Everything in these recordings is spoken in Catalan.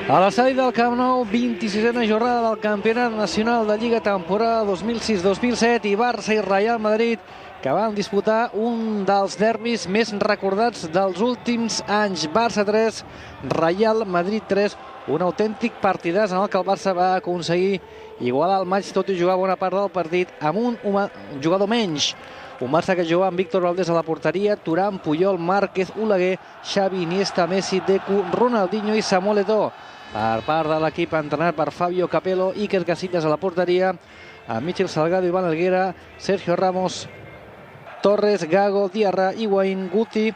A l'estadi del Camp Nou, 26a jornada del Campionat Nacional de Lliga temporada 2006-2007 i Barça i Real Madrid, que van disputar un dels derbis més recordats dels últims anys. Barça 3, Real Madrid 3, un autèntic partidàs en el que el Barça va aconseguir igualar el maig, tot i jugar bona part del partit amb un jugador menys. Un Barça que jugava amb Víctor Valdés a la porteria, Turán, Puyol, Márquez, Oleguer, Xavi, Iniesta, Messi, Deco, Ronaldinho i Samuel Eto'o. Per part de l'equip entrenat per Fabio Capello, Iker Casillas a la porteria, amb Michel Salgado, Iván Helguera, Sergio Ramos, Torres, Gago, Diarra, Higuaín, Guti,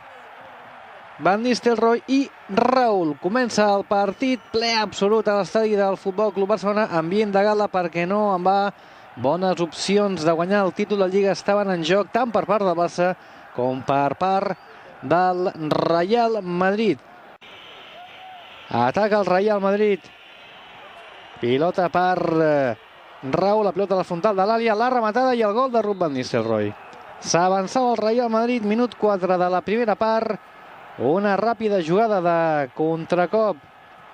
Van Nistelrooy i Raúl. Comença el partit, ple absolut a l'estadi del Futbol Club Barcelona, ambient de gala perquè no en va. Bones opcions de guanyar el títol de Lliga estaven en joc tant per part del Barça com per part del Real Madrid. Ataca el Real Madrid. Pilota per Raúl, la pilota a la frontal de l'àrea, la rematada i el gol de Ruud van Nistelrooy. S'avançava el Real Madrid, minut 4 de la primera part. Una ràpida jugada de contracop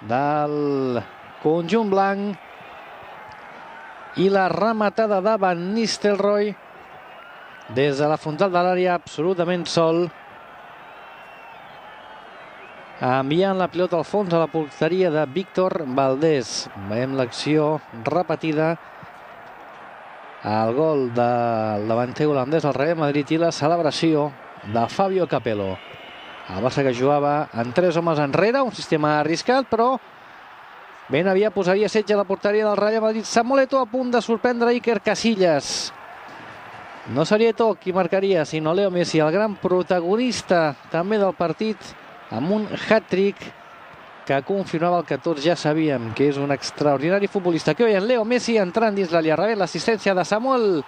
del conjunt blanc i la rematada de Van Nistelrooy des de la frontal de l'àrea, absolutament sol, enviant la pilota al fons a la porteria de Víctor Valdés. Veiem l'acció repetida, el gol del davanter holandès al Real Madrid i la celebració de Fabio Capello. El Barça que jugava en 3 homes enrere, un sistema arriscat, però ben aviat posaria setge a la porteria del Real Madrid. Samuel Eto'o a punt de sorprendre Iker Casillas. No seria Eto'o qui marcaria, sinó Leo Messi, el gran protagonista també del partit, amb un hat-trick que confirmava el que tots ja sabíem, que és un extraordinari futbolista. Aquí veiem Leo Messi entrant dins l'àrea, rebent l'assistència de Samuel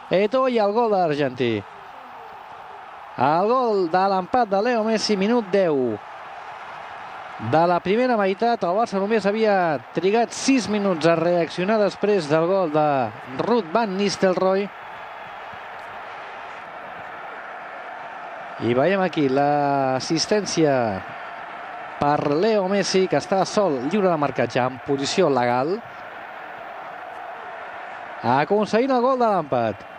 Eto'o i el gol de l'argentí. El gol de l'empat de Leo Messi, minut 10 de la primera meitat. El Barça només havia trigat 6 minuts a reaccionar després del gol de Ruud van Nistelrooy. I veiem aquí l'assistència per Leo Messi, que està sol, lliure de marcatge, en posició legal, aconseguint el gol de l'empat.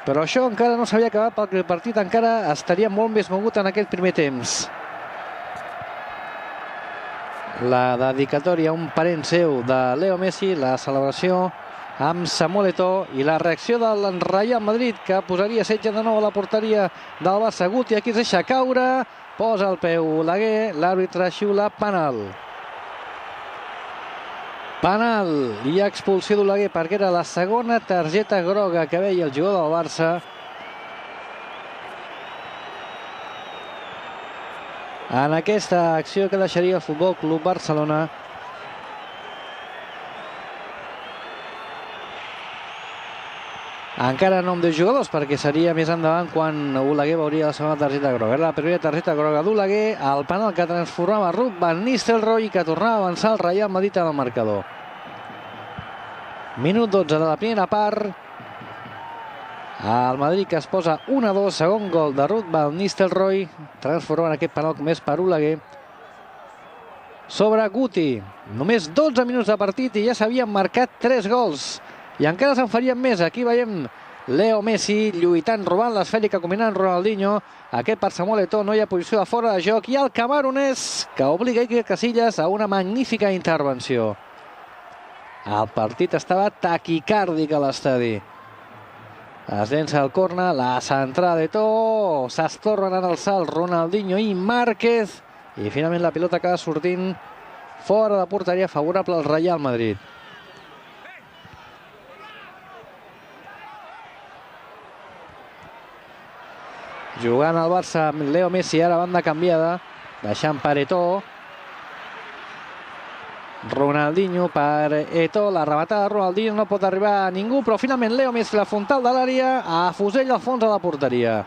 Però això encara no s'havia acabat perquè el partit encara estaria molt més mogut en aquest primer temps. La dedicatòria a un parent seu de Leo Messi, la celebració amb Samuel Eto'o i la reacció del Real Madrid, que posaria setge de nou a la porteria del Barça. Guti aquí es deixa caure, posa el peu Oleguer, l'àrbitre xiula penal. Penal i expulsió d'Oleguer perquè era la segona targeta groga que veia el jugador del Barça. En aquesta acció que deixaria el Futbol Club Barcelona. Encara no amb 10 jugadors, perquè seria més endavant quan Oleguer veuria la segona targeta groga. Era la primera targeta groga d'Oleguer, el penal que transformava Ruud van Nistelrooy i que tornava a avançar el Real Madrid en el marcador. Minut 12 de la primera part. El Madrid que es posa 1-2, segon gol de Ruud van Nistelrooy, transformant aquest penal com és per Oleguer sobre Guti. Només 12 minuts de partit i ja s'havien marcat 3 gols. I encara se'n farien més. Aquí veiem Leo Messi lluitant, robant l'esfèrica, que combinant Ronaldinho. Aquest per Samuel Eto'o, no hi ha posició de fora de joc. I el camaronès que obliga Iker Casillas a una magnífica intervenció. El partit estava taquicàrdic a l'estadi. Es llença el córner, la centrada d'Eto'o, s'estorren en el salt Ronaldinho i Márquez. I finalment la pilota acaba sortint fora de porteria, favorable al Real Madrid. Jugant al Barça amb Leo Messi, ara banda canviada, deixant per Eto'o. Ronaldinho per Eto'o, la rematada de Ronaldinho, no pot arribar a ningú, però finalment Leo Messi, la frontal de l'àrea, afusella al fons de la porteria.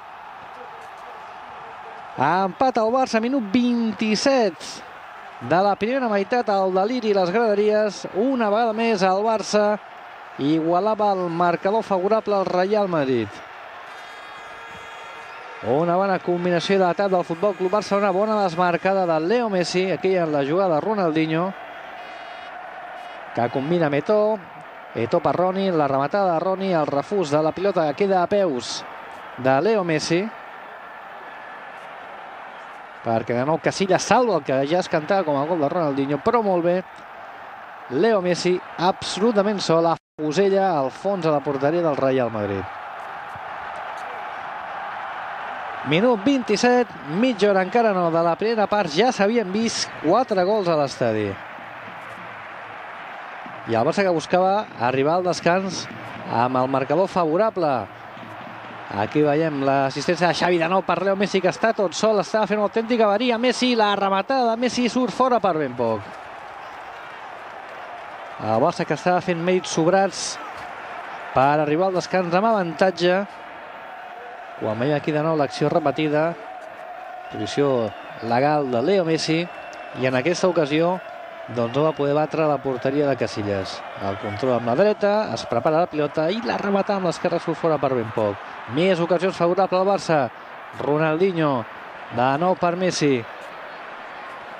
Empat al Barça, minut 27 de la primera meitat, el deliri i les graderies. Una vegada més el Barça igualava el marcador favorable al Real Madrid. Una bona combinació d'atac del Futbol Club Barcelona, bona desmarcada de Leo Messi, aquí en la jugada Ronaldinho. que combina amb Eto'o. Eto'o per Roni, la rematada de Roni, el refús de la pilota que queda a peus de Leo Messi. Perquè de nou Casillas salva el que ja es cantava com a gol de Ronaldinho, però molt bé. Leo Messi absolutament sol, afusella al fons de la porteria del Real Madrid. Minut 27, mitja hora encara no de la primera part, ja s'havien vist 4 gols a l'estadi. I el Barça que buscava arribar al descans amb el marcador favorable. Aquí veiem l'assistència de Xavi de nou per Leo Messi, que està tot sol, estava fent una autèntica avaria. Messi, la rematada de Messi surt fora per ben poc. El Barça que estava fent mèrits sobrats per arribar al descans amb avantatge. Quan veiem aquí de nou l'acció repetida, posició legal de Leo Messi, i en aquesta ocasió doncs no va poder batre la porteria de Casillas. El control amb la dreta, es prepara la pilota i la remata amb l'esquerra surt fora per ben poc. Més ocasions favorables al Barça. Ronaldinho, de nou per Messi.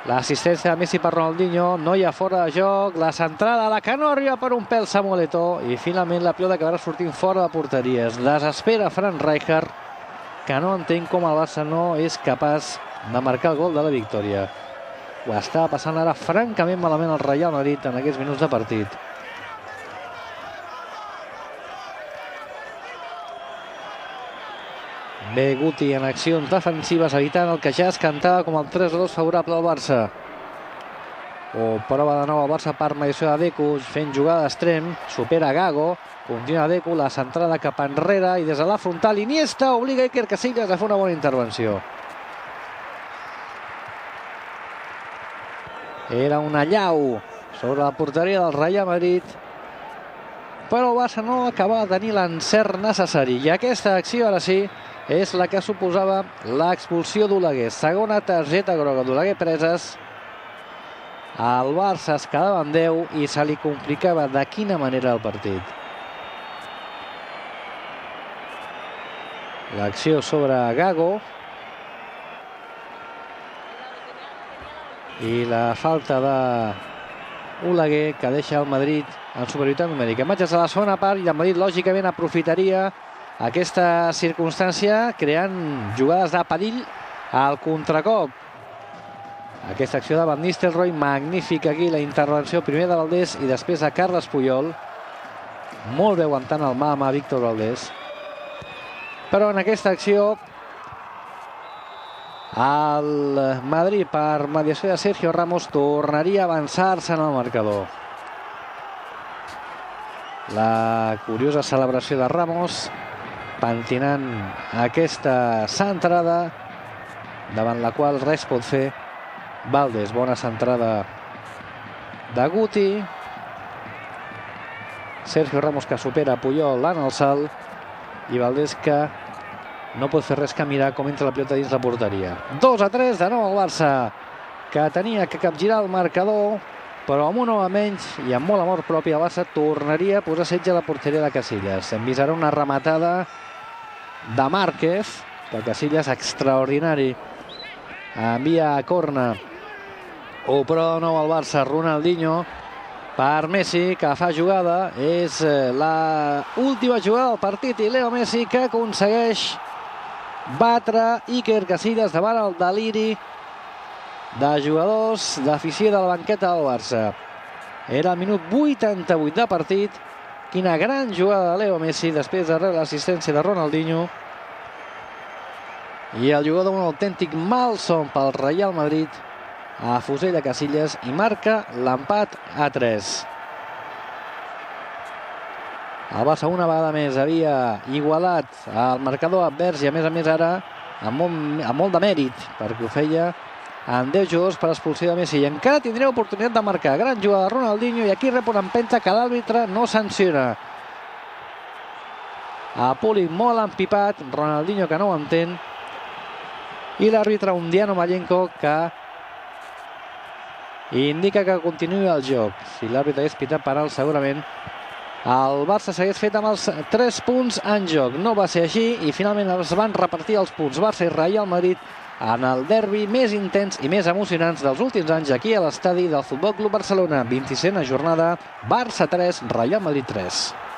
L'assistència de Messi per Ronaldinho, no hi ha fora de joc, la centrada a la que no arriba per un pèl Samuel Eto'o i finalment la pilota acabarà sortint fora de porteria. Es desespera Frank Rijkaard, que no entén com el Barça no és capaç de marcar el gol de la victòria. Ho està passant ara francament malament el Real Madrid en aquests minuts de partit. Bé, Guti en accions defensives, evitant el que ja es cantava com el 3-2 favorable al Barça. Prova de nou el Barça per mediació de Deco, fent jugada d'extrem, supera Gago, continua Deco, la centrada cap enrere i des de la frontal Iniesta obliga Iker Casillas a fer una bona intervenció. Era un allau sobre la porteria del Real Madrid, però el Barça no acaba de tenir l'encert necessari. I aquesta acció, ara sí, és la que suposava l'expulsió d'Oleguer. Segona targeta groga d'Oleguer preses. El Barça es quedava en 10 i se li complicava de quina manera el partit. L'acció sobre Gago. I la falta d'Oleguer que deixa el Madrid en superioritat numèrica. Imatges de la segona part i el Madrid lògicament aprofitaria aquesta circumstància creant jugades de perill al contracop. Aquesta acció de Van Nistelrooy, magnífica aquí la intervenció primer de Valdés i després de Carles Puyol. Molt bé aguantant el mà a Víctor Valdés. Però en aquesta acció el Madrid, per mediació de Sergio Ramos, tornaria a avançar-se en el marcador. La curiosa celebració de Ramos, pentinant aquesta centrada, davant la qual res pot fer Valdés. Bona centrada de Guti. Sergio Ramos que supera Puyol en el salt i Valdés que no pot fer res que mirar com entra la pilota dins la porteria. 2-3 de nou el Barça, que tenia que capgirar el marcador, però amb un home menys i amb molt amor propi el Barça tornaria a posar setge a la porteria de Casillas. Hem vist ara una rematada de Márquez, que Casillas extraordinari envia a corna. Però de nou el Barça, Ronaldinho per Messi, que fa jugada. És l'última jugada del partit i Leo Messi que aconsegueix batre Iker Casillas davant el deliri de jugadors d'afició de la banqueta del Barça. Era el minut 88 de partit. Quina gran jugada de Leo Messi després de rebre l'assistència de Ronaldinho. I el jugador d'un autèntic malson pel Real Madrid afusella Casillas i marca l'empat a 3. El Barça una vegada més havia igualat el marcador advers i a més ara amb molt de mèrit, perquè ho feia amb 10 jugadors per expulsió de Messi i encara tindria oportunitat de marcar. Gran jugada de Ronaldinho i aquí rep una empenta que l'àrbitre no sanciona. A Públic molt empipat, Ronaldinho que no ho entén i l'àrbitre Undiano Mallenco que indica que continuï el joc. Si l'àrbitre hagués pitat penal segurament el Barça s'hagués fet amb els 3 punts en joc. No va ser així i finalment es van repartir els punts. Barça i Real Madrid en el derbi més intens i més emocionants dels últims anys aquí a l'estadi del Futbol Club Barcelona. 27a jornada, Barça 3, Reial Madrid 3.